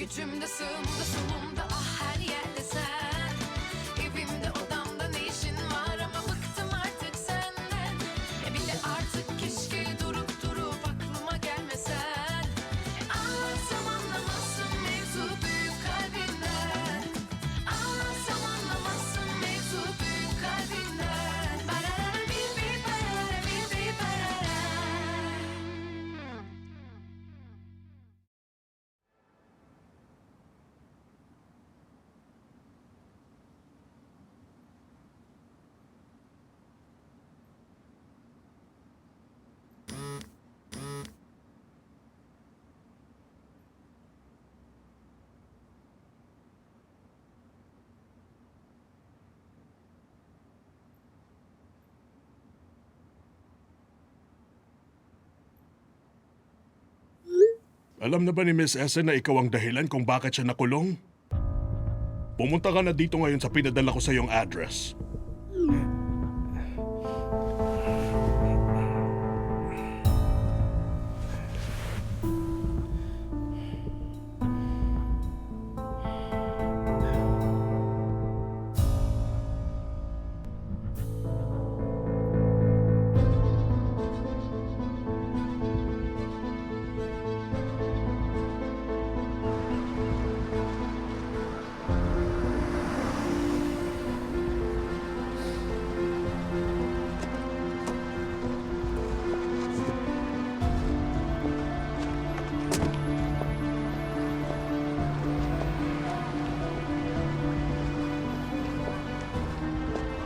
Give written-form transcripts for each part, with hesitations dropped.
Gücümde sığımda solumda ah her yerde sen. Evimde odamda ne işin var ama bıktım artık senden. Bir de artık keşke durup durup aklıma gelmesen. Anlatsam anlamazsın mevzu büyük kalbinden. Anlatsam anlamazsın mevzu büyük kalbinden. Barara bir barara bir barara. Alam na ba ni Miss Essen na ikaw ang dahilan kung bakit siya nakulong? Pumunta ka na dito ngayon sa pinadala ko sa iyong address.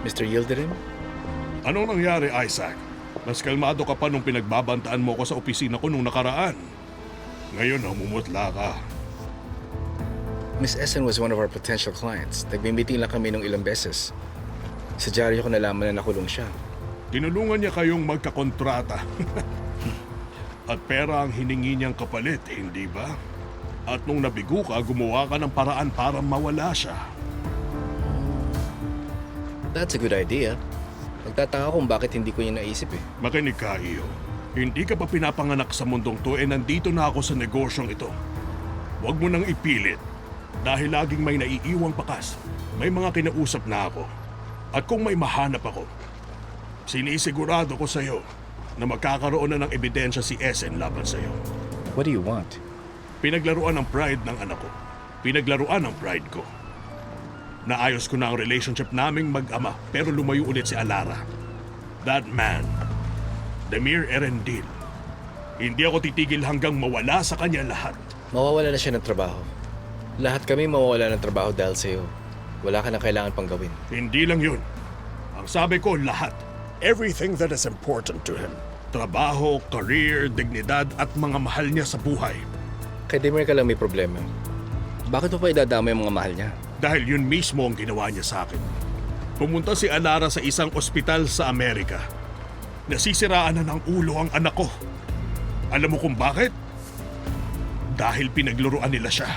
Mr. Yildirim? Anong nangyari, Isaac? Mas kalmado ka pa nung pinagbabantaan mo ko sa opisina ko nung nakaraan. Ngayon, namumutla ka. Miss Essen was one of our potential clients. Nagme-meeting lang kami nung ilang beses. Sa dyaryo ko nalaman na nakulong siya. Tinulungan niya kayong magkakontrata. At pera ang hiningi niyang kapalit, hindi ba? At nung nabigo ka, gumawa ka ng paraan para mawala siya. That's a good idea. Nagtataka kung bakit hindi ko yun naisip eh. Makinig ka, Iyo. Hindi ka pa pinapanganak sa mundong to nandito na ako sa negosyong ito. Huwag mo nang ipilit. Dahil laging may naiiwang pakas. May mga kinausap na ako. At kung may mahanap ako, sinisigurado ko sa'yo na magkakaroon na ng ebidensya si Essen laban sa'yo. What do you want? Pinaglaruan ang pride ng anak ko. Pinaglaruan ang pride ko. Naayos ko na ang relationship naming mag-ama pero lumayo ulit si Alara. That man, Demir Erendil. Hindi ako titigil hanggang mawala sa kanya lahat. Mawawala na siya ng trabaho. Lahat kami mawawala ng trabaho dahil sa'yo. Wala ka na kailangan pang gawin. Hindi lang yun. Ang sabi ko, lahat. Everything that is important to him. Trabaho, career, dignidad at mga mahal niya sa buhay. Kay Demir ka lang may problema. Bakit mo pa idadama yung mga mahal niya? Dahil yun mismo ang ginawa niya sa akin. Pumunta si Alara sa isang ospital sa Amerika. Nasisiraan na ng ulo ang anak ko. Alam mo kung bakit? Dahil pinagluruan nila siya.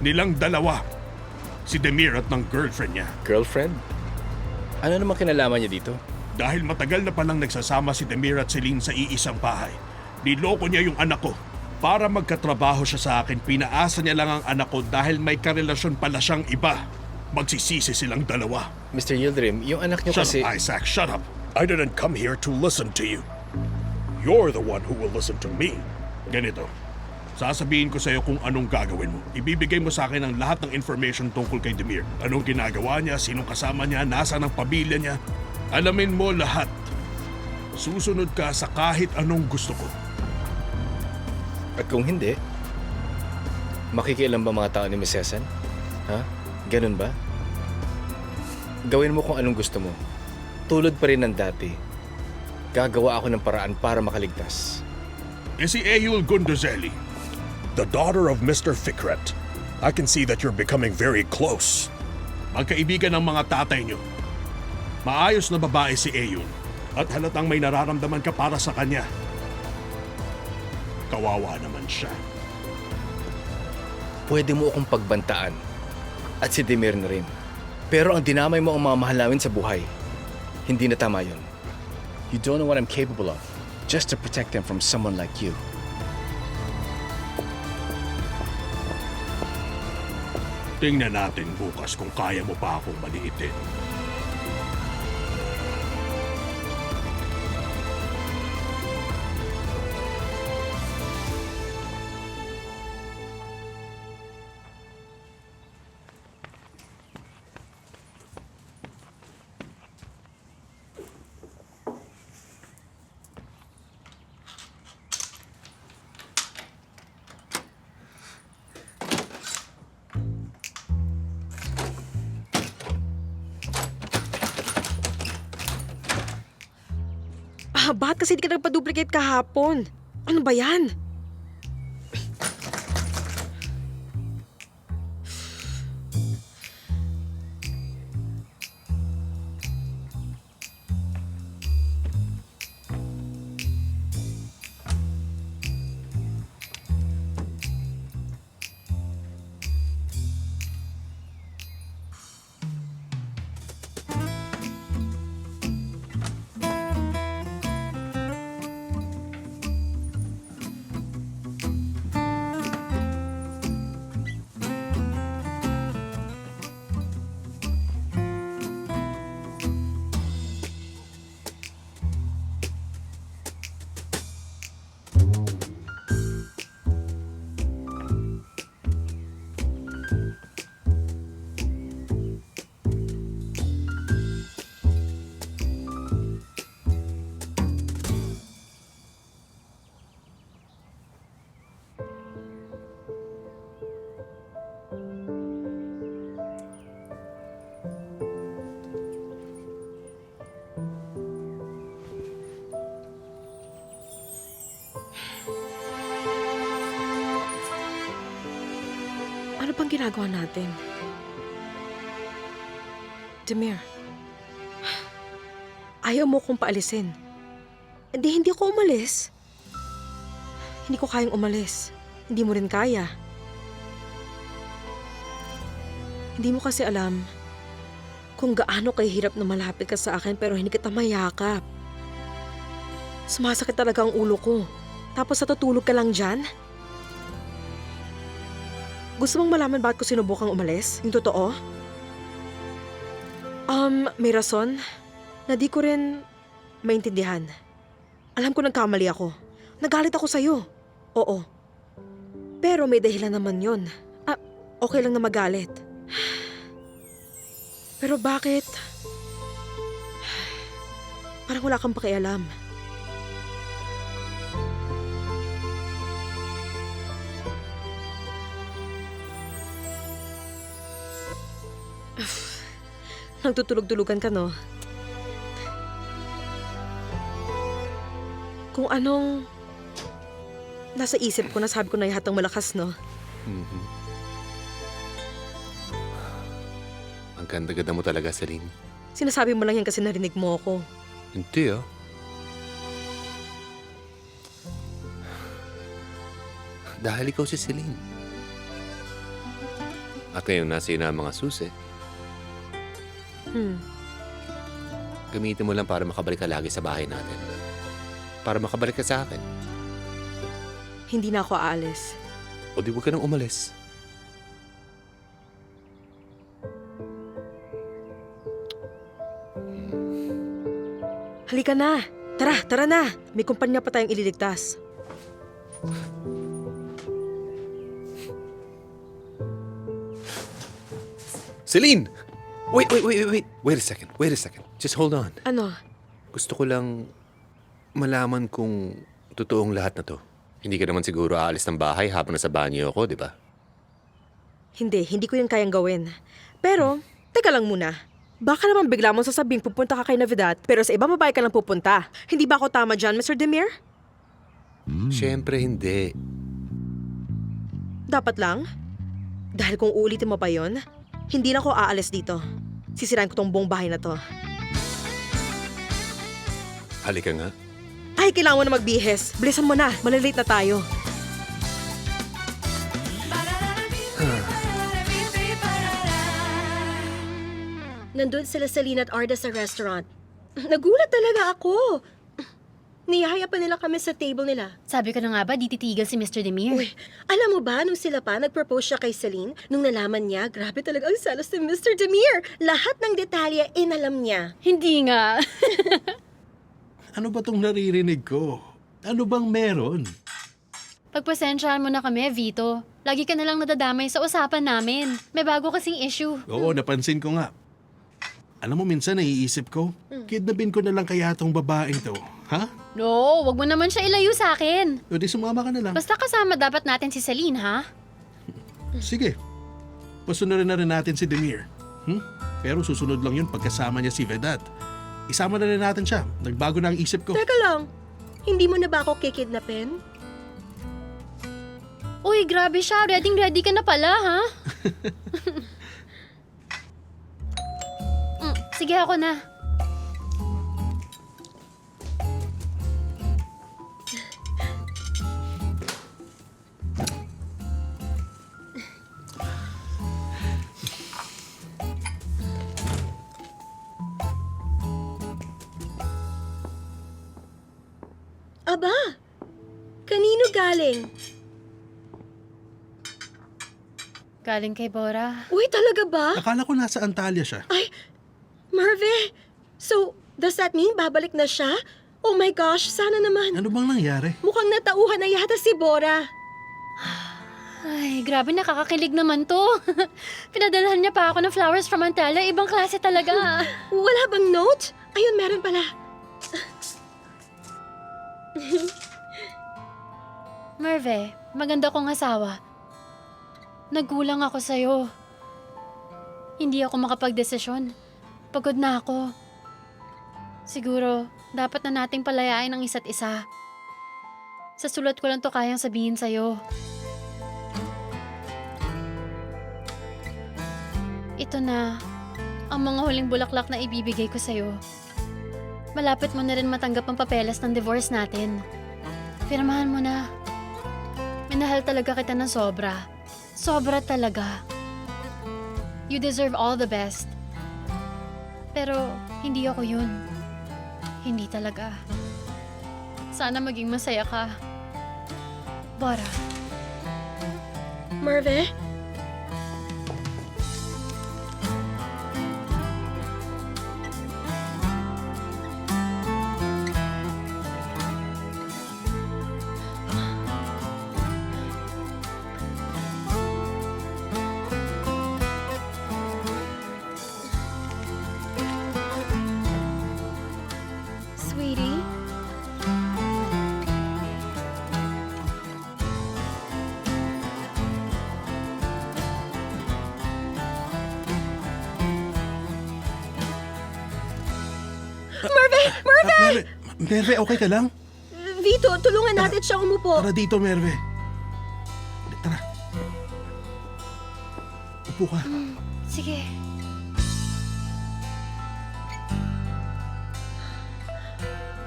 Nilang dalawa. Si Demir at ng girlfriend niya. Girlfriend? Ano naman kinalaman niya dito? Dahil matagal na palang nagsasama si Demir at Celine sa iisang bahay. Niloko niya yung anak ko. Para magkatrabaho siya sa akin, pinaasa niya lang ang anak ko dahil may karelasyon pala siyang iba. Magsisisi silang dalawa. Mr. Yildirim, yung anak niyo Shut kasi... up, Isaac. Shut up. I didn't come here to listen to you. You're the one who will listen to me. Ganito. Sasabihin ko sa iyo kung anong gagawin mo. Ibibigay mo sa akin ang lahat ng information tungkol kay Demir. Anong ginagawa niya, sinong kasama niya, nasaan ang pamilya niya. Alamin mo lahat. Susunod ka sa kahit anong gusto ko. At kung hindi, makikialam ba mga tao ni Miss Essen? Ha? Ganun ba? Gawin mo kung anong gusto mo. Tulad pa rin ng dati. Gagawa ako ng paraan para makaligtas. Si Eyul Gondozelli. The daughter of Mr. Fikret. I can see that you're becoming very close. Magkaibigan ng mga tatay niyo. Maayos na babae si Eyul. At halatang may nararamdaman ka para sa kanya. Kawawa naman siya. Pwede mo akong pagbantaan. At si Demir na rin. Pero ang dinamay mo ang mga mahal namin sa buhay. Hindi na tama yun. You don't know what I'm capable of. Just to protect them from someone like you. Tingnan natin bukas kung kaya mo pa akong maliitin. Bakit kasi di ka nagpa-duplicate kahapon? Ano ba yan? Ano bang ginagawa natin? Demir, ayaw mo kong paalisin. Hindi ako umalis. Hindi ko kayang umalis. Hindi mo rin kaya. Hindi mo kasi alam kung gaano kahirap na malapit ka sa akin pero hindi kita mayakap. Sumasakit talaga ang ulo ko. Tapos natutulog ka lang dyan? Gusto mong malaman bakit ko sinubukang umalis? Yung totoo? May rason na di ko rin maintindihan. Alam ko nagkamali ako. Nagalit ako sa'yo. Oo. Pero may dahilan naman yun. Okay lang na magalit. Pero bakit? Parang wala kang pakialam. Nagtutulog-tulugan ka, no? Kung anong nasa isip ko, nasabi ko na ihatang malakas, no? Ang ganda-ganda mo talaga, Celine. Sinasabi mo lang yan kasi narinig mo ako. Hindi, ah. Dahil ikaw si Celine. At ngayon nasa iyo na ang mga susi. Gamitin mo lang para makabalik ka lagi sa bahay natin. Para makabalik ka sa akin. Hindi na ako aalis. O di huwag ka nang umalis. Halika na. Tara na. May kumpanya pa tayong ililigtas. Celine! Wait. Wait a second. Just hold on. Ano? Gusto ko lang malaman kung totoong lahat na to. Hindi ka naman siguro aalis ng bahay habang nasa banyo ako, di ba? Hindi ko yun kayang gawin. Pero, teka lang muna. Baka naman bigla mong sasabihin pupunta ka kay Navidad, pero sa ibang babae ka lang pupunta. Hindi ba ako tama dyan, Mr. Demir? Siyempre hindi. Dapat lang. Dahil kung uulitin mo pa yon, hindi na ako aalis dito. Sisirain ko tong buong bahay na to. Halika nga. Ay, kailangan mo na magbihes. Bilisan mo na. Malilate na tayo. Nandun sila Celine at Arda sa restaurant. Nagulat talaga ako. Niyaya pa nila kami sa table nila. Sabi ko na nga ba, di titigil si Mr. Demir. Uy, alam mo ba, nung sila pa, nag-propose siya kay Celine, nung nalaman niya, grabe talaga ang selos ni Mr. Demir. Lahat ng detalye, inalam niya. Hindi nga. Ano ba tong naririnig ko? Ano bang meron? Pagpasensyahan mo na kami, Vito. Lagi ka na lang nadadamay sa usapan namin. May bago kasing issue. Oo, napansin ko nga. Alam mo, minsan naiisip ko, kidnapin ko na lang kaya tong babaeng to. Ha? No, wag mo naman siya ilayo sa akin. O di sumama ka na lang. Basta kasama dapat natin si Celine, ha? Sige. Pasunurin na rin natin si Demir. Pero susunod lang yun pagkasama niya si Vedat. Isama na rin natin siya. Nagbago na ang isip ko. Teka lang, hindi mo na ba ako kikidnapin? Uy, grabe siya. Ready ka na pala, ha? Sige, ako na. Aba, kanino galing? Galing kay Bora. Uy, talaga ba? Akala ko nasa Antalya siya. Ay, Merve! So, does that mean babalik na siya? Oh my gosh, sana naman. Ano bang nangyari? Mukhang natauhan na yata si Bora. Ay, grabe, nakakakilig naman to. Pinadalhan niya pa ako ng flowers from Antalya. Ibang klase talaga. Wala bang note? Ayun, meron pala. Merve, maganda kong asawa. Nagkulang ako sa'yo. Hindi ako makapagdesisyon. Pagod na ako. Siguro, dapat na nating palayain ang isa't isa. Sa sulat ko lang to kayang sabihin sa'yo. Ito na, ang mga huling bulaklak na ibibigay ko sa'yo. Malapit mo na rin matanggap ang papeles ng divorce natin. Pirmahan mo na. Minahal talaga kita ng sobra. Sobra talaga. You deserve all the best. Pero hindi ako yun. Hindi talaga. Sana maging masaya ka. Bora. Merve? Sweetie? Merve! Merve, okay ka lang? Vito, tulungan natin siyang umupo. Tara dito, Merve. Tara. Upo ka. Sige.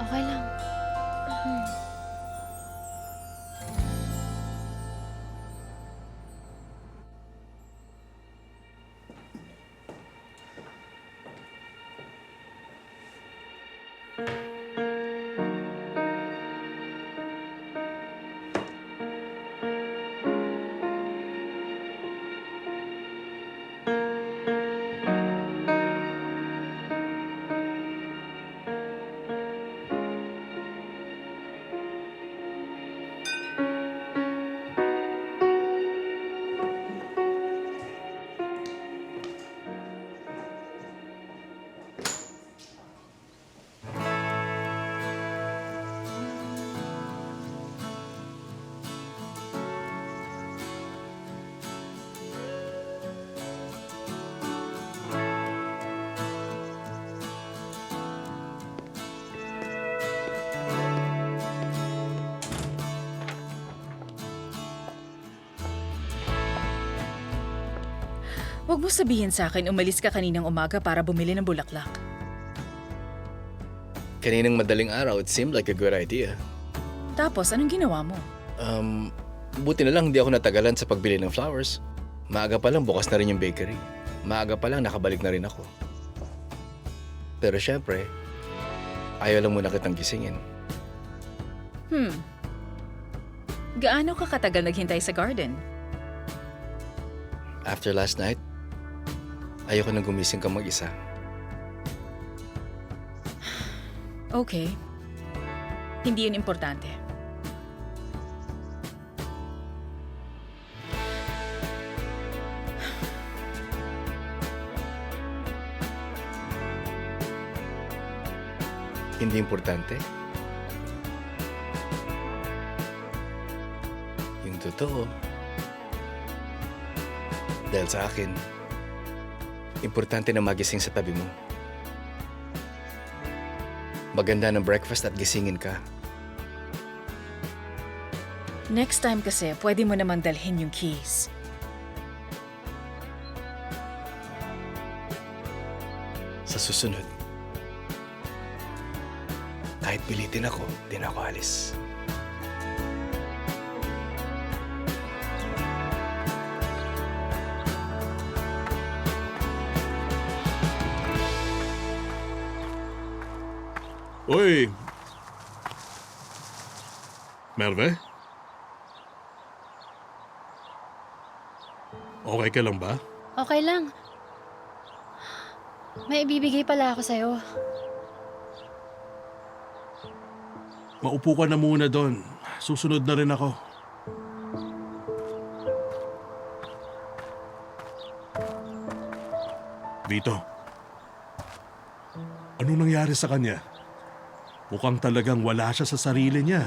Okay lang. Huwag mo sabihin sa akin umalis ka kaninang umaga para bumili ng bulaklak. Kaninang madaling araw, it seemed like a good idea. Tapos, anong ginawa mo? Buti na lang hindi ako natagalan sa pagbili ng flowers. Maaga pa lang bukas na rin yung bakery. Maaga pa lang nakabalik na rin ako. Pero syempre, ayaw lang muna kitang gisingin. Gaano ka katagal naghintay sa garden? After last night, ayoko nang gumising ka mag-isa. Okay. Hindi yun importante. Hindi importante? Yung totoo. Dahil sa akin, importante na magising sa tabi mo. Maganda ng breakfast at gisingin ka. Next time kasi, pwede mo namang dalhin yung keys. Sa susunod, kahit pilitin ako, di na ako alis. Uy! Merve? Okay ka lang ba? Okay lang. May ibibigay pala ako sa'yo. Maupo ka na muna doon. Susunod na rin ako. Vito, ano nangyari sa kanya? Mukhang talagang wala siya sa sarili niya.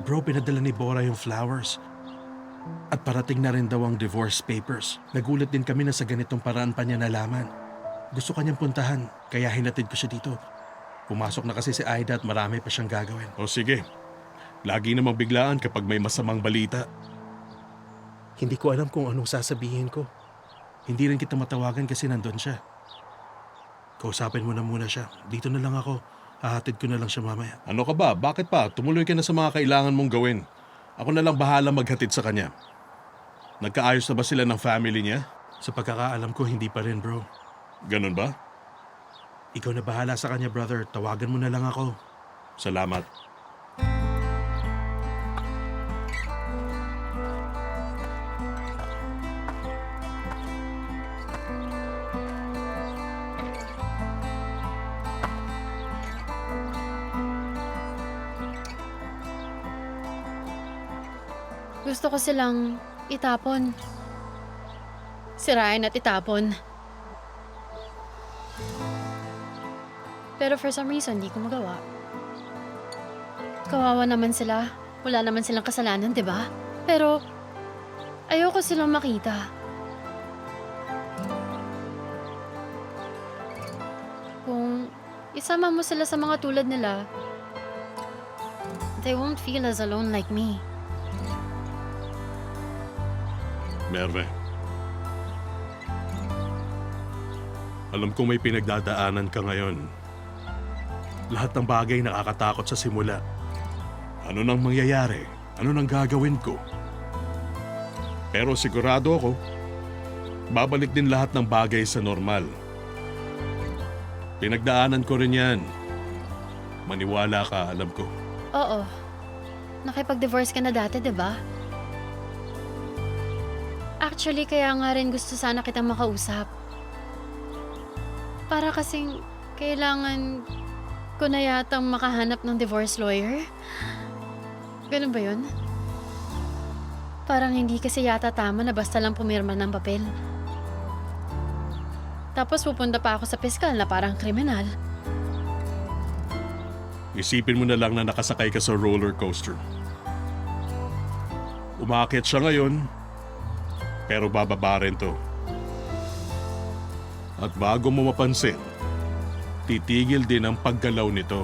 Bro, pinadala ni Bora yung flowers. At parating na rin daw ang divorce papers. Nagulat din kami na sa ganitong paraan pa niya nalaman. Gusto kanyang puntahan, kaya hinatid ko siya dito. Pumasok na kasi si Aida at marami pa siyang gagawin. O sige, lagi namang biglaan kapag may masamang balita. Hindi ko alam kung anong sasabihin ko. Hindi rin kita matawagan kasi nandun siya. Kausapin mo na muna siya. Dito na lang ako. Hahatid ko na lang siya mamaya. Ano ka ba? Bakit pa? Tumuloy ka na sa mga kailangan mong gawin. Ako na lang bahala maghatid sa kanya. Nagkaayos na ba sila ng family niya? Sa pagkakaalam ko, hindi pa rin, bro. Ganun ba? Ikaw na bahala sa kanya, brother. Tawagan mo na lang ako. Salamat. Gusto ko silang itapon. Sirain at itapon. Pero for some reason, di ko magawa. Kawawa naman sila. Wala naman silang kasalanan, di ba? Pero, ayoko silang makita. Kung isama mo sila sa mga tulad nila, they won't feel as alone like me. Merve. Alam kong may pinagdadaanan ka ngayon. Lahat ng bagay nakakatakot sa simula. Ano nang mangyayari? Ano nang gagawin ko? Pero sigurado ako, babalik din lahat ng bagay sa normal. Pinagdaanan ko rin yan. Maniwala ka, alam ko. Oo. Nakipag-divorce ka na dati, di ba? Actually, kaya nga rin gusto sana kitang makausap. Para kasing kailangan ko na yatang makahanap ng divorce lawyer. Ganun ba yun? Parang hindi kasi yata tama na basta lang pumirma ng papel. Tapos pupunta pa ako sa piskal na parang kriminal. Isipin mo na lang na nakasakay ka sa roller coaster. Umaakit siya ngayon, pero bababa rin to. At bago mo mapansin, titigil din ang paggalaw nito.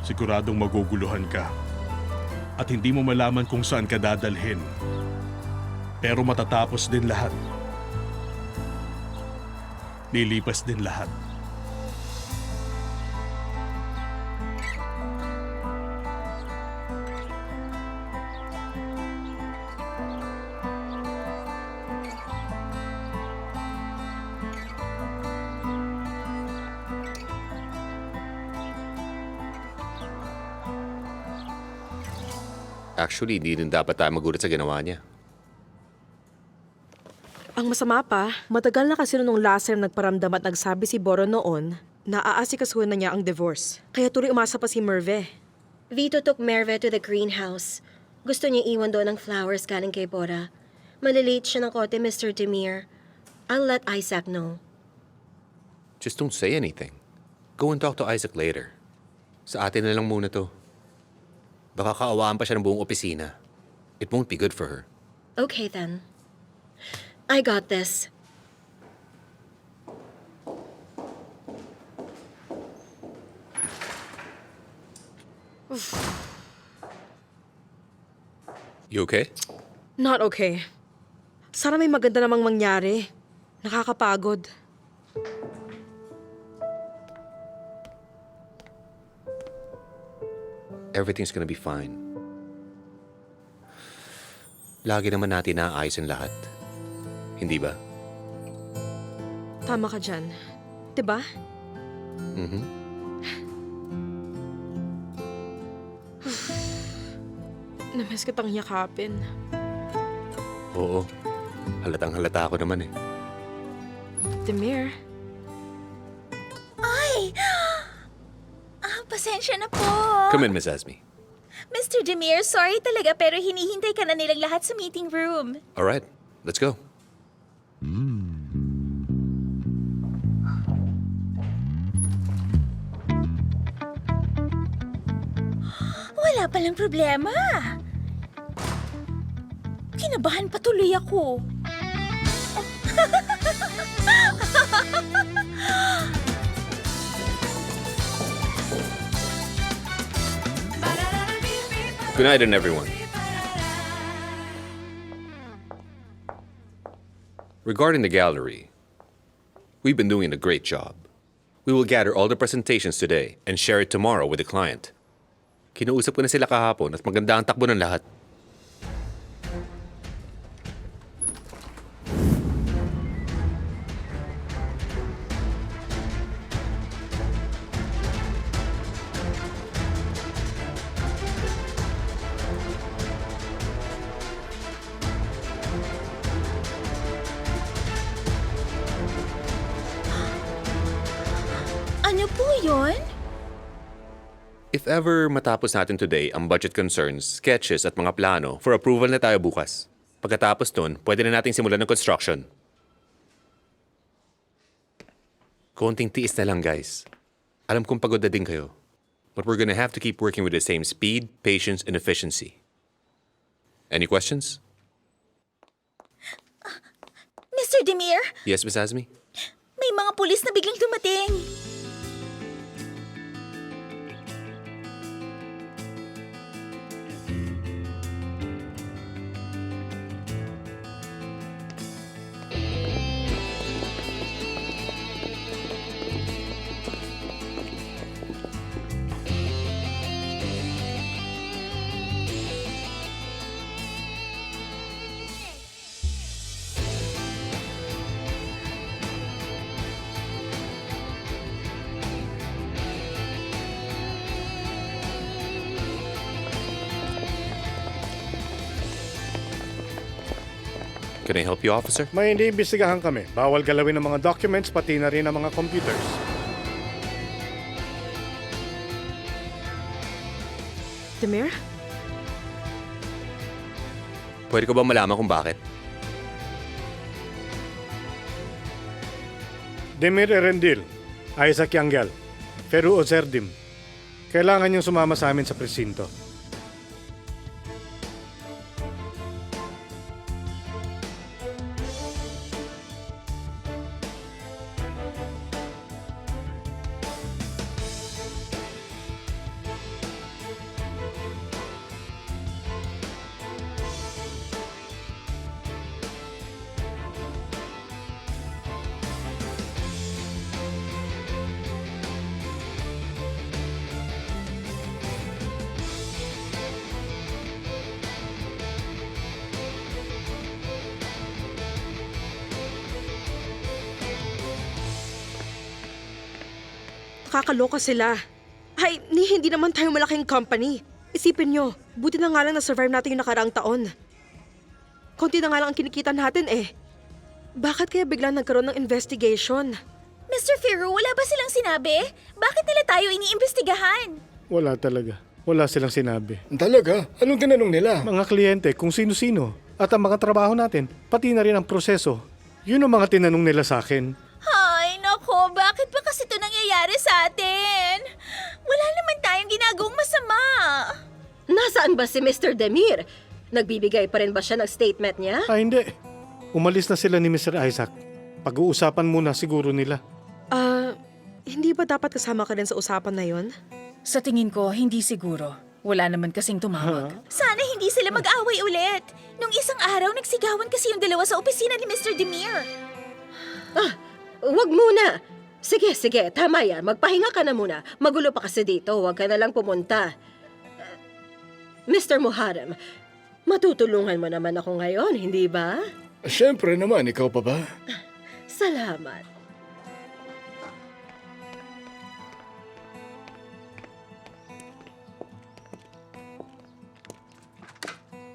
Siguradong maguguluhan ka. At hindi mo malaman kung saan ka dadalhin. Pero matatapos din lahat. Lilipas din lahat. Actually, hindi rin dapat tayo magulat sa ginawa niya. Ang masama pa, matagal na kasi nung last time nagparamdam at nagsabi si Boro noon na aasikasuhin na niya ang divorce. Kaya tuloy umasa pa si Merve. Vito took Merve to the greenhouse. Gusto niya iwan doon ng flowers galing kay Bora. Malilate siya ng kote, Mr. Demir. I'll let Isaac know. Just don't say anything. Go and talk to Isaac later. Sa atin na lang muna to. Baka kaawaan pa siya ng buong opisina. It won't be good for her. Okay then. I got this. You okay? Not okay. Sana may maganda namang mangyari. Nakakapagod. Everything's gonna be fine. Lagi naman natin naayos ang lahat. Hindi ba? Tama ka dyan. Diba? Mhm. Namiss kitang yakapin. Oo. Halatang halata ako naman eh. Demir, Pasensya na po. Come in, Miss Asmi. Mr. Demir, sorry talaga pero hinihintay ka na nilang lahat sa meeting room. All right, let's go. Wala palang problema. Kinabahan patuloy ako. Good night, and everyone. Regarding the gallery, we've been doing a great job. We will gather all the presentations today and share it tomorrow with the client. Kinausap ko na sila kahapon at maganda ang takbo ng lahat. Ano po yun? If ever matapos natin today ang budget concerns, sketches at mga plano, for approval na tayo bukas. Pagkatapos nun, pwede na nating simulan ng construction. Konting tiis na lang, guys. Alam kong pagod na din kayo. But we're gonna have to keep working with the same speed, patience, and efficiency. Any questions? Mr. Demir, Yes, Miss Asmi? may mga pulis na biglang dumating. Can I help you, officer? May hindi imbestigahan kami. Bawal galawin ng mga documents, pati na rin ang mga computers. Demir? Pwede ko ba malaman kung bakit? Demir Erendil, Isaac Yangal, Feru Ozerdim. Kailangan niyong sumama sa amin sa presinto. Kakaloka sila. Ay, hindi naman tayo malaking company. Isipin nyo, buti na nga lang na-survive natin yung nakaraang taon. Konti na nga lang ang kinikita natin eh. Bakit kaya biglang nagkaroon ng investigation? Mr. Firu, wala ba silang sinabi? Bakit nila tayo iniimbestigahan? Wala talaga. Wala silang sinabi. Talaga? Anong tinanong nila? Mga kliyente, kung sino-sino. At ang mga trabaho natin, pati na rin ang proseso. Yun ang mga tinanong nila sa akin. Ay, nako, bakit ba kasi ito nangyayari sa atin? Wala naman tayong ginagawang masama. Nasaan ba si Mr. Demir? Nagbibigay pa rin ba siya ng statement niya? Ah, hindi. Umalis na sila ni Mr. Isaac. Pag-uusapan muna siguro nila. Hindi ba dapat kasama ka rin sa usapan na yon? Sa tingin ko, hindi siguro. Wala naman kasing tumawag. Sana hindi sila mag-away ulit. Nung isang araw, nagsigawan kasi yung dalawa sa opisina ni Mr. Demir. Wag muna. Sige, tama yan. Magpahinga ka na muna. Magulo pa kasi dito. Huwag ka na lang pumunta. Mr. Muharrem, matutulungan mo naman ako ngayon, hindi ba? Siyempre naman, ikaw pa ba? Salamat.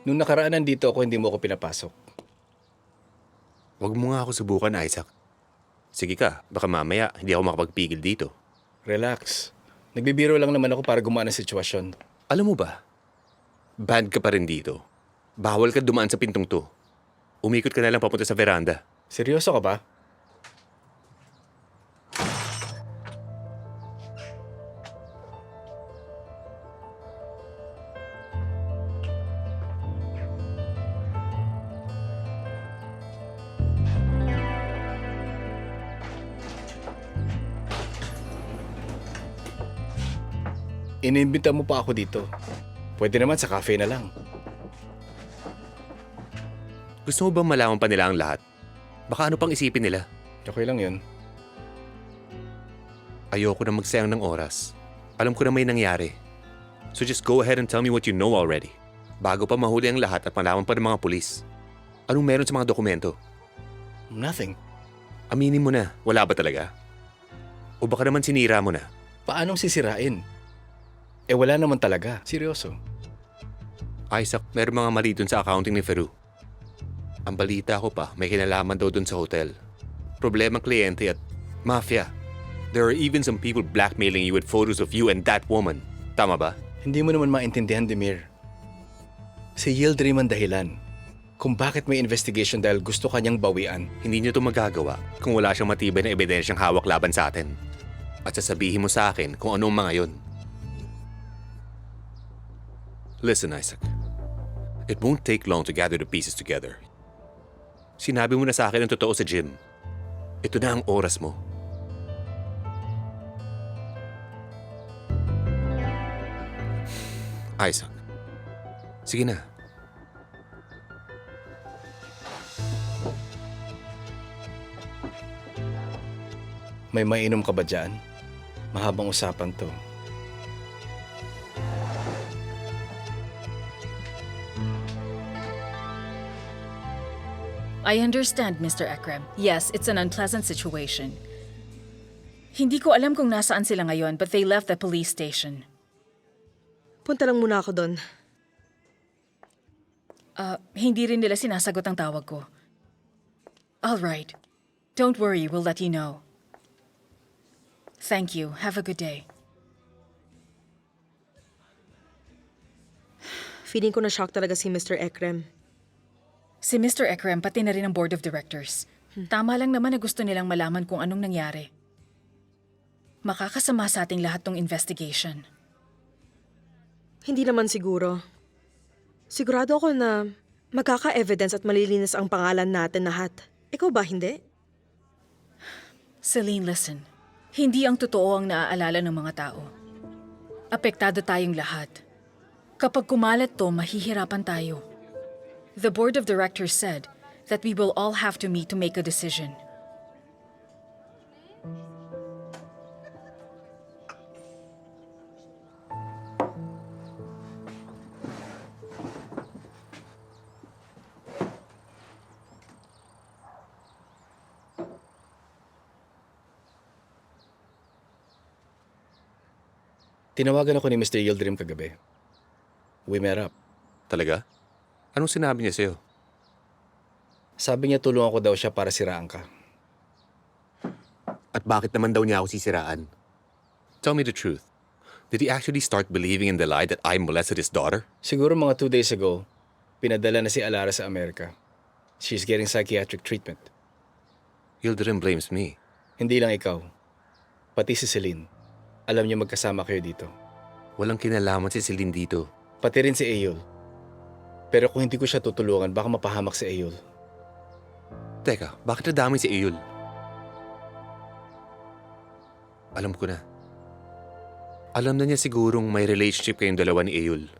Nung nakaraan nandito ako, hindi mo ako pinapasok. Huwag mo nga ako subukan, Isaac. Sige ka, baka mamaya hindi ako makapagpigil dito. Relax. Nagbibiro lang naman ako para gumaan ang sitwasyon. Alam mo ba, banned ka pa rin dito. Bawal ka dumaan sa pintong to. Umikot ka na lang papunta sa veranda. Seryoso ka ba? Inimbita mo pa ako dito. Pwede naman sa cafe na lang. Gusto mo bang malaman pa nila ang lahat? Baka ano pang isipin nila? Okay lang yun. Ayoko na magsayang ng oras. Alam ko na may nangyari. So just go ahead and tell me what you know already. Bago pa mahuli ang lahat at malaman pa ng mga pulis. Anong meron sa mga dokumento? Nothing. Aminin mo na, wala ba talaga? O baka naman sinira mo na? Paanong sisirain? Wala naman talaga. Seryoso. Isaac, meron mga mali dun sa accounting ni Feru. Ang balita ko pa, may kinalaman daw dun sa hotel. Problema kliyente at mafia. There are even some people blackmailing you with photos of you and that woman. Tama ba? Hindi mo naman maintindihan, Demir. Si Yildirim ang dahilan kung bakit may investigation dahil gusto kanyang bawian. Hindi niyo to magagawa kung wala siyang matibay na ebidensyang hawak laban sa atin. At sasabihin mo sa akin kung anong mga yon. Listen, Isaac. It won't take long to gather the pieces together. Sinabi mo na sa akin ang totoo sa gym. Ito na ang oras mo. Isaac. Sige na. May mainom ka ba dyan? Mahabang usapan to. I understand, Mr. Ekrem. Yes, it's an unpleasant situation. Hindi ko alam kung nasaan sila ngayon, but they left the police station. Punta lang muna ako doon. Hindi rin nila sinasagot ang tawag ko. All right. Don't worry, we'll let you know. Thank you. Have a good day. Feeling ko na shock talaga si Mr. Ekrem. Si Mr. Ekrem, pati na rin ang board of directors. Tama lang naman na gusto nilang malaman kung anong nangyari. Makakasama sa ating lahat tong investigation. Hindi naman siguro. Sigurado ako na magkaka-evidence at malilinis ang pangalan natin lahat. Ikaw ba hindi? Celine, listen. Hindi ang totoo ang naaalala ng mga tao. Apektado tayong lahat. Kapag kumalat to, mahihirapan tayo. The board of directors said that we will all have to meet to make a decision. Tinawagan ako ni Mr. Yildirim kagabi. We met up. Talaga? Anong sinabi niya sa'yo? Sabi niya tulungan ko daw siya para siraan ka. At bakit naman daw niya ako sisiraan? Tell me the truth. Did he actually start believing in the lie that I molested his daughter? Siguro mga 2 days ago, pinadala na si Alara sa Amerika. She's getting psychiatric treatment. Yildirim blames me. Hindi lang ikaw. Pati si Celine. Alam niya magkasama kayo dito. Walang kinalaman si Celine dito. Pati rin si Eyol. Pero kung hindi ko siya tutulungan, baka mapahamak si Eyol. Teka, bakit nadamay si Eyul? Alam ko na. Alam na niya sigurong may relationship kayong dalawa ni Eyul.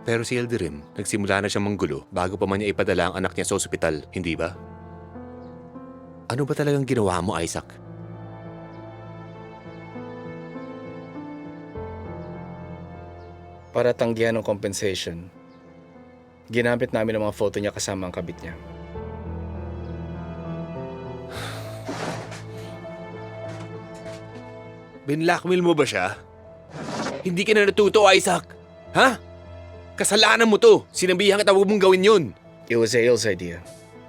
Pero si Yildirim, nagsimula na siyang manggulo bago pa man niya ipadala ang anak niya sa ospital, hindi ba? Ano ba talagang ginawa mo, Isaac? Para tanggihan ng compensation, ginamit namin ang mga photo niya kasama ang kabit niya. Binlackmail mo ba siya? Hindi ka na natuto, Isaac! Ha? Kasalanan mo to! Sinabihan kita huwag mong gawin yun! It was Eyol's idea.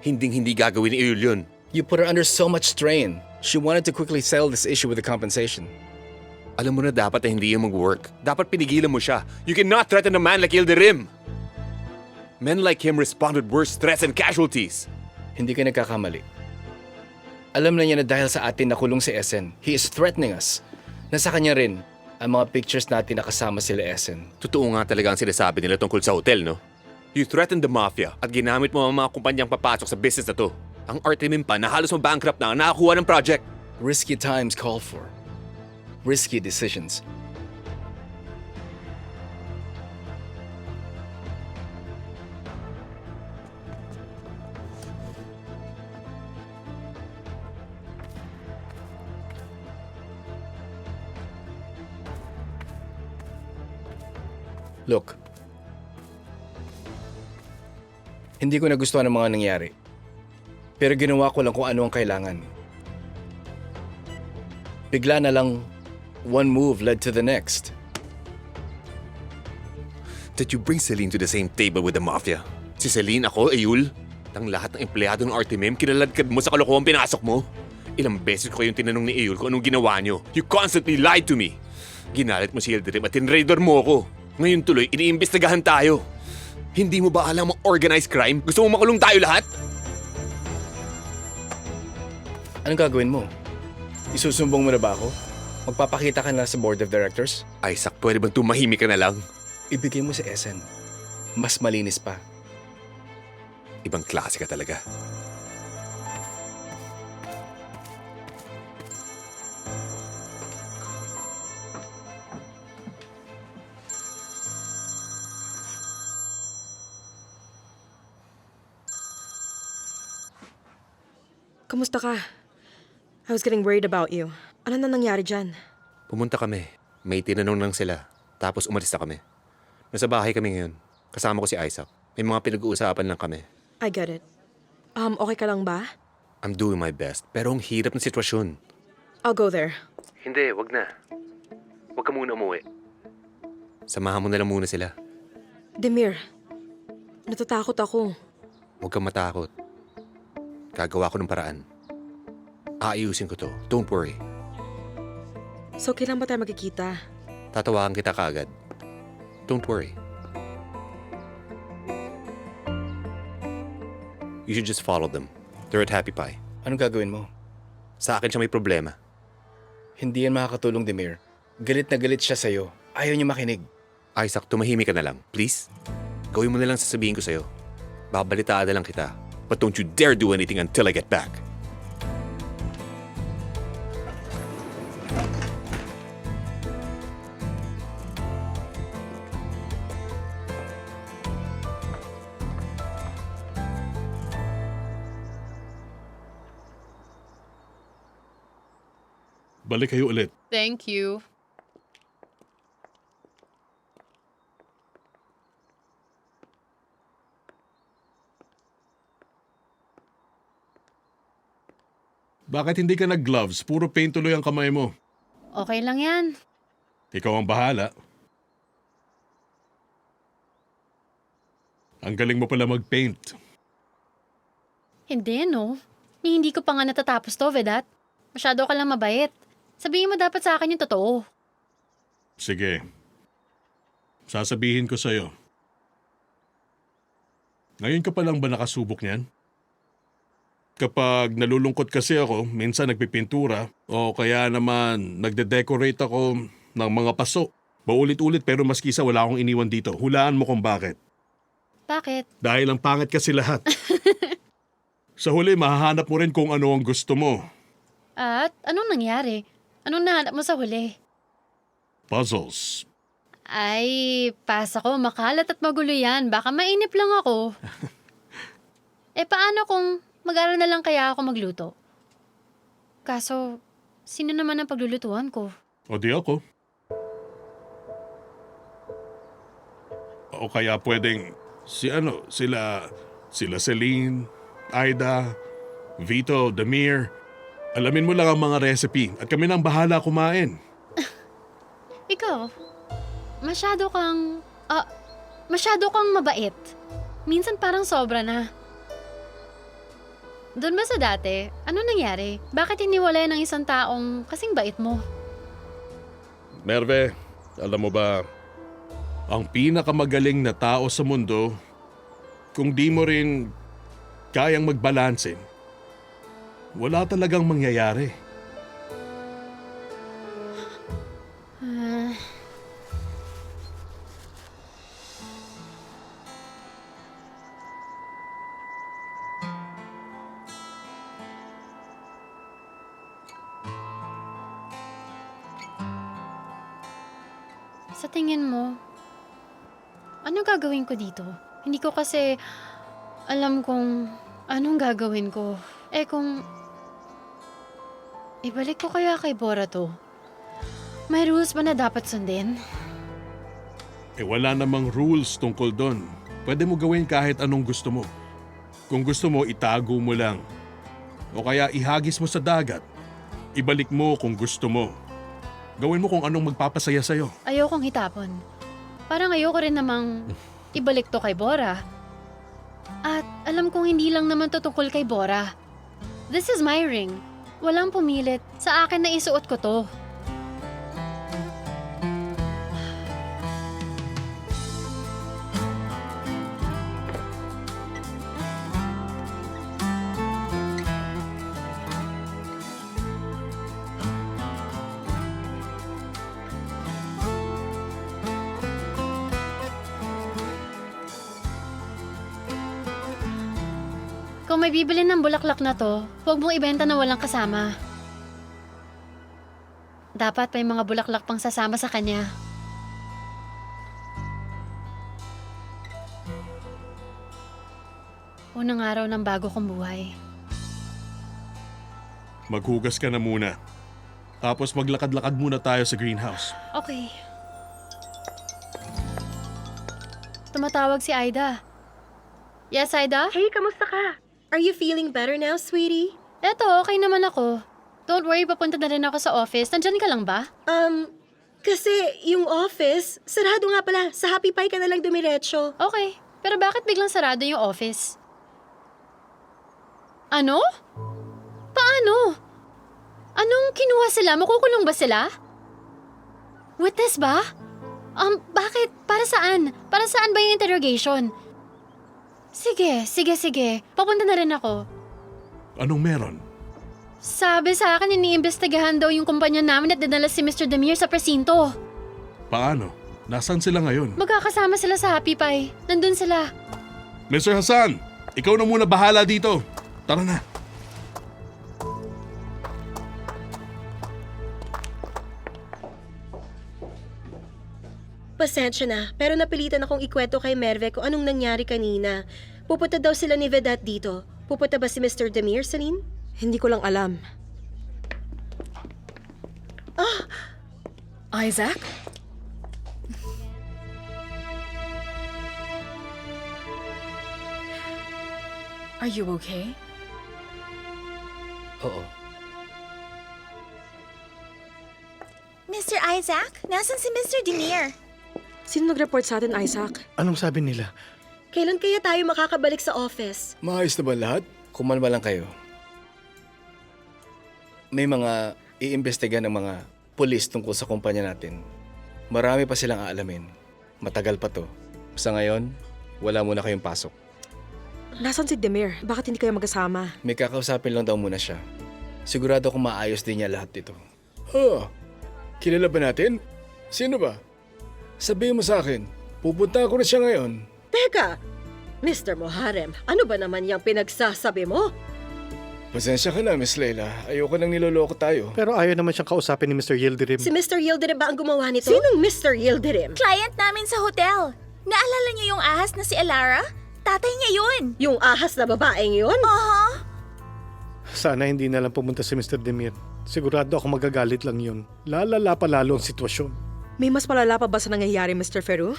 Hinding-hindi gagawin ni Eyul yun. You put her under so much strain. She wanted to quickly settle this issue with the compensation. Alam mo na dapat na hindi yung mag-work. Dapat pinigilan mo siya. You cannot threaten a man like Yildirim! Men like him respond with worse threats and casualties. Hindi ka nagkakamali. Alam na niya na dahil sa atin nakulong si Essen, he is threatening us. Nasa kanya rin ang mga pictures natin na kasama sila Essen. Totoo nga talaga ang sinasabi nila tungkol sa hotel, no? You threatened the mafia at ginamit mo ang mga kumpanyang papasok sa business na to. Ang Artemim pa na halos mabankrupt na ang nakakuha ng project. Risky times call for risky decisions. Look, hindi ko nagustuhan ang mga nangyari. Pero ginawa ko lang kung ano ang kailangan. Bigla na lang, one move led to the next. Did you bring Celine to the same table with the mafia? Si Celine, ako, Eyul? Ang lahat ng empleyado ng Artemim, kinaladkad mo sa kalokohan pinasok mo? Ilang beses ko kayong tinanong ni Eyul kung anong ginawa niyo. You constantly lied to me. Ginalit mo si Yildirim at tinraidor mo ako. Ngayon tuloy, iniimbestigahan tayo. Hindi mo ba alam ang organized crime? Gusto mo makulong tayo lahat? Anong gagawin mo? Isusumbong mo na ba ako? Magpapakita ka na sa board of directors? Isaac, pwede bang tumahimik ka na lang? Ibigay mo sa Essen. Mas malinis pa. Ibang klase ka talaga. Kamusta ka? I was getting worried about you. Ano na nangyari dyan? Pumunta kami. May tinanong lang sila. Tapos umalis na kami. Nasa bahay kami ngayon. Kasama ko si Isaac. May mga pinag-uusapan lang kami. I get it. Okay ka lang ba? I'm doing my best. Pero ang hirap ng sitwasyon. I'll go there. Hindi, wag na. Wag ka muna umuwi. Samahan mo na lang muna sila. Demir, natatakot ako. Huwag kang matakot. Gagawa ko ng paraan. Aayusin ko to. Don't worry. So, kailan ba tayo magkikita? Tatawagan kita kaagad. Don't worry. You should just follow them. They're at Happy Pie. Anong gagawin mo? Sa akin siya may problema. Hindi yan makakatulong, Demir. Galit na galit siya sa'yo. Ayaw niya makinig. Isaac, tumahimik ka na lang. Please? Gawin mo na lang sasabihin ko sa'yo. Babalitaan na lang kita. But don't you dare do anything until I get back. Balik kayo ulit. Thank you. Bakit hindi ka nag-gloves? Puro paint tuloy ang kamay mo. Okay lang yan. Ikaw ang bahala. Ang galing mo pala mag-paint. Hindi, no? Hindi ko pa nga natatapos to, Vedat. Masyado ka lang mabait. Sabihin mo dapat sa akin yung totoo. Sige. Sasabihin ko sa'yo. Ngayon ka pa lang ba nakasubok niyan? Kapag nalulungkot kasi ako, minsan nagpipintura o kaya naman nagde-decorate ako ng mga paso. Paulit-ulit pero maski isa wala akong iniwan dito. Hulaan mo kung bakit. Bakit? Dahil ang pangit kasi lahat. Sa huli, mahahanap mo rin kung ano ang gusto mo. At anong nangyari? Anong nahanap mo sa huli? Puzzles. Ay, pass ako. Makalat at magulo yan. Baka mainip lang ako. Paano kung mag-aral na lang kaya ako magluto? Kaso, sino naman ang paglulutuan ko? O di ako. O kaya pwedeng sila Celine, Aida, Vito, Demir. Alamin mo lang ang mga recipe at kami nang bahala kumain. Ikaw, masyado kang mabait. Minsan parang sobra na. Doon ba sa dati, ano nangyari? Bakit hiniwalay ng isang taong kasing bait mo? Merve, alam mo ba, ang pinakamagaling na tao sa mundo, kung di mo rin kayang magbalanse, wala talagang mangyayari. Sa tingin mo, ano gagawin ko dito? Hindi ko kasi alam kung anong gagawin ko. Kung ibalik ko kaya kay Bora to, may rules ba na dapat sundin? Wala namang rules tungkol doon. Pwede mo gawin kahit anong gusto mo. Kung gusto mo, itago mo lang. O kaya ihagis mo sa dagat. Ibalik mo kung gusto mo. Gawin mo kung anong magpapasaya sa'yo. Ayokong hitapon. Parang ayoko rin namang ibalik to kay Bora. At alam kong hindi lang naman to tungkol kay Bora. This is my ring. Walang pumilit. Sa akin na isuot ko to. Kung may bibili ng bulaklak na to, huwag mong ibenta na walang kasama. Dapat may mga bulaklak pang sasama sa kanya. Unang araw ng bago kong buhay. Maghugas ka na muna. Tapos maglakad-lakad muna tayo sa greenhouse. Okay. Tumatawag si Aida. Yes, Aida? Hey, kamusta ka? Are you feeling better now, sweetie? Eto, okay naman ako. Don't worry, papunta na rin ako sa office. Nandyan ka lang ba? Kasi yung office, sarado nga pala. Sa Happy Pie ka na lang dumiretso. Okay, pero bakit biglang sarado yung office? Ano? Paano? Anong kinuha sila? Makukulong ba sila? Witness ba? Bakit? Para saan? Para saan ba yung interrogation? Sige. Papunta na rin ako. Anong meron? Sabi sa akin, iniimbestigahan daw yung kumpanya namin at dinala si Mr. Demir sa presinto. Paano? Nasaan sila ngayon? Magkakasama sila sa Happy Pie. Nandun sila. Mr. Hassan, ikaw na muna bahala dito. Tara na. Pasensya na, pero napilitan akong ikwento kay Merve kung anong nangyari kanina. Pupunta daw sila ni Vedat dito. Pupunta ba si Mr. Demir, Celine? Hindi ko lang alam. Isaac? Are you okay? Oo. Mr. Isaac, nasan si Mr. Demir? Sino nag-report sa atin, Isaac? Anong sabi nila? Kailan kaya tayo makakabalik sa office? Maayos na ba lahat? Kumalma lang kayo. May mga iimbestiga ng mga pulis tungkol sa kumpanya natin. Marami pa silang aalamin. Matagal pa to. Sa ngayon, wala muna kayong pasok. Nasaan si Demir? Bakit hindi kayo magkasama? May kakausapin lang daw muna siya. Sigurado kung maayos din niya lahat dito. Oh, kilala ba natin? Sino ba? Sabihin mo sa akin, pupunta ako na siya ngayon. Teka, Mr. Muharrem, ano ba naman yung pinagsasabi mo? Pasensya ka na, Miss Leila. Ayoko nang niloloko tayo. Pero ayaw naman siyang kausapin ni Mr. Yildirim. Si Mr. Yildirim ba ang gumawa nito? Sinong Mr. Yildirim? Client namin sa hotel. Naalala niyo yung ahas na si Alara? Tatay niya yun. Yung ahas na babaeng yun? Aha. Sana hindi na lang pumunta si Mr. Demir. Sigurado ako magagalit lang yun. Lalala pa lalo ang sitwasyon. May mas malala pa ba sa nangyayari, Mr. Feru?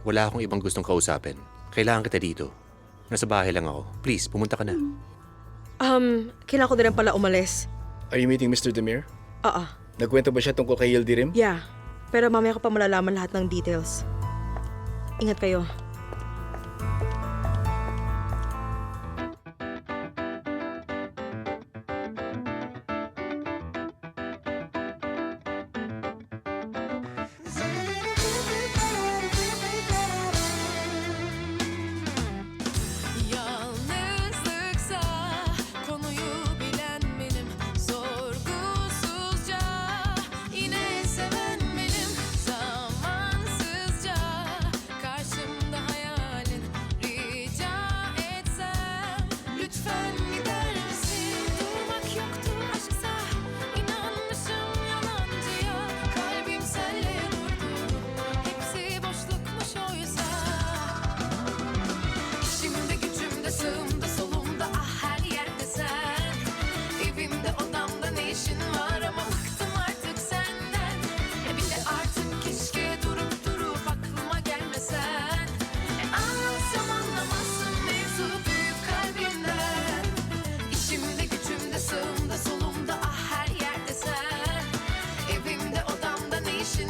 Wala akong ibang gustong kausapin. Kailangan kita dito. Nasa bahay lang ako. Please, pumunta ka na. Kailangan ko na rin pala umalis. Are you meeting Mr. Demir? Oo. Nagkwento ba siya tungkol kay Yildirim? Yeah. Pero mamaya ko pa malalaman lahat ng details. Ingat kayo. Yalnızlıksa konuyu bilen benim, sorgusuzca yine seven benim, zamansızca karşımda hayalin, rica etsem lütfen gider misin? Durmak yoktu aşksa, inanmışım yalancıya, kalbim senle durdu, hepsi boşlukmuş oysa. İşimde gücümde sağımda solumda ah her yerde sen, evimde odamda ne işin var ama bıktım artık senden. Bir de artık keşke durup aklıma gelmesen. Anlatsam anlamazsın mevzu büyük kalbimden. İşimde gücümde sağımda solumda ah her yerde sen, evimde odamda ne işin